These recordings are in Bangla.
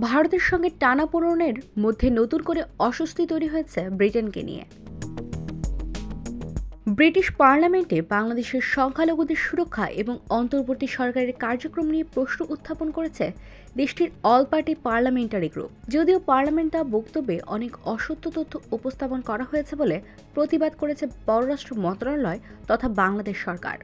ভারতের সঙ্গে টানাপোড়েনের মধ্যে নতুন করে অস্বস্তি তৈরি হয়েছে ব্রিটেনকে নিয়ে। ব্রিটিশ পার্লামেন্টে বাংলাদেশের সংখ্যালঘুদের সুরক্ষা এবং অন্তর্বর্তী সরকারের কার্যক্রম নিয়ে প্রশ্ন উত্থাপন করেছে দেশটির অল পার্টি পার্লামেন্টারি গ্রুপ। যদিও পার্লামেন্ট দেওয়া বক্তব্যে অনেক অসত্য তথ্য উপস্থাপন করা হয়েছে বলে প্রতিবাদ করেছে পররাষ্ট্র মন্ত্রণালয় তথা বাংলাদেশ সরকার।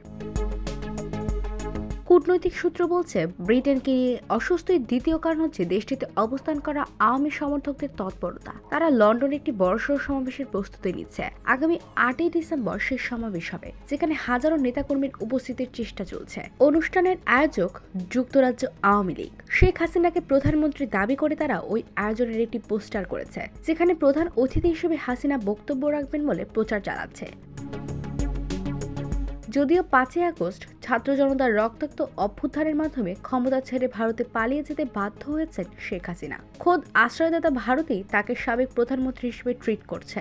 কূটনৈতিক সূত্র বলছে, ব্রিটেনকে নিয়ে অস্বস্তির দ্বিতীয় কারণ হচ্ছে দেশটিতে অবস্থান করা আওয়ামী সমর্থকদের তৎপরতা। তারা লন্ডনে একটি বড়সড় সমাবেশের প্রস্তুতি নিচ্ছে। আগামী 8ই ডিসেম্বর শেষ সমাবেশ হবে, যেখানে হাজারো নেতাকর্মীর উপস্থিতির চেষ্টা চলছে। অনুষ্ঠানের আয়োজক যুক্তরাজ্য আওয়ামী লীগ। শেখ হাসিনাকে প্রধানমন্ত্রী দাবি করে তারা ওই আয়োজনের একটি পোস্টার করেছে, যেখানে প্রধান অতিথি হিসেবে হাসিনা বক্তব্য রাখবেন বলে প্রচার চালাচ্ছে। যদিও 5ই আগস্ট ছাত্র জনতার রক্তাক্ত অভ্যুত্থানের মাধ্যমে ক্ষমতা ছেড়ে ভারতে পালিয়ে যেতে বাধ্য হয়েছেন শেখ হাসিনা। খোদ আশ্রয়দাতা ভারতই তাকে সাবেক প্রধানমন্ত্রী হিসেবে ট্রিট করছে।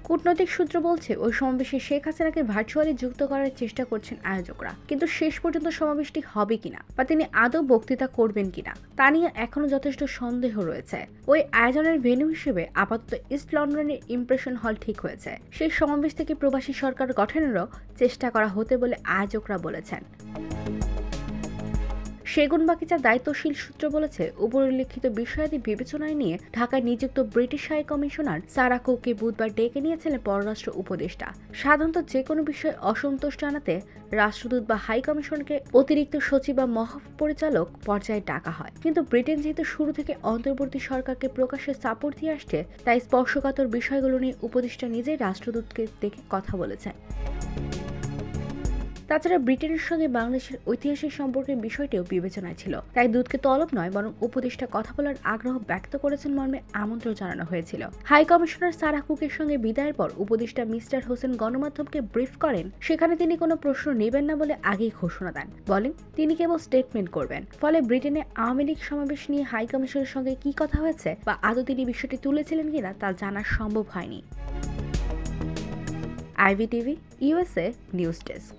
কূটনৈতিক সূত্র বলছে, ওই সমাবেশে শেখ হাসিনাকে ভার্চুয়ালি যুক্ত করার চেষ্টা করছেন আয়োজকরা, কিন্তু শেষ পর্যন্ত সমাবেশটি হবে কিনা বা তিনি আদৌ বক্তৃতা করবেন কিনা তা নিয়ে এখনো যথেষ্ট সন্দেহ রয়েছে। ওই আয়োজনের ভেন্যু হিসেবে আপাতত ইস্ট লন্ডনের ইমপ্রেশন হল ঠিক হয়েছে। সেই সমাবেশ থেকে প্রবাসী সরকার গঠনেরও চেষ্টা করা হতে বলে আয়োজকরা বলেছেন। সেগুনবাগিচা দায়িত্বশীল সূত্র বলেছে, উপরিল্লিখিত বিষয়াদি বিবেচনায় নিয়ে ঢাকায় নিযুক্ত ব্রিটিশ হাই কমিশনার সারা কুককে বুধবার ডেকে নিয়েছিলেন পররাষ্ট্র উপদেষ্টা। সাধারণত যে কোনো বিষয়ে অসন্তোষ জানাতে রাষ্ট্রদূত বা হাই কমিশনকে অতিরিক্ত সচিব বা মহাপরিচালক পর্যায়ে ডাকা হয়, কিন্তু ব্রিটেন যেহেতু শুরু থেকে অন্তর্বর্তী সরকারকে প্রকাশ্যে সাপোর্ট দিয়ে আসছে, তাই স্পর্শকাতর বিষয়গুলো নিয়ে উপদেষ্টা নিজেই রাষ্ট্রদূতকে ডেকে কথা বলেছেন। তাছাড়া ব্রিটেনের সঙ্গে বাংলাদেশের ঐতিহাসিক সম্পর্কের বিষয়টিও বিবেচনায় ছিল, তাই দূতকে তলব নয় বরং উপদেষ্টা কথা বলার আগ্রহ ব্যক্ত করেছেন মর্মে আমন্ত্রণ জানানো হয়েছিল। হাই কমিশনার সারা কুকের সঙ্গে বিদায়ের পর উপদেষ্টা মিস্টার হোসেন গণমাধ্যমকে ব্রিফ করেন। সেখানে তিনি কোনো প্রশ্ন নেবেন না বলে আগেই ঘোষণা দেন, বলেন তিনি কেবল স্টেটমেন্ট করবেন। ফলে ব্রিটেনে আওয়ামী লীগ সমাবেশ নিয়ে হাই কমিশনের সঙ্গে কি কথা হয়েছে বা আদৌ তিনি বিষয়টি তুলেছিলেন কিনা তা জানা সম্ভব হয়নি। IVTV USA news desk.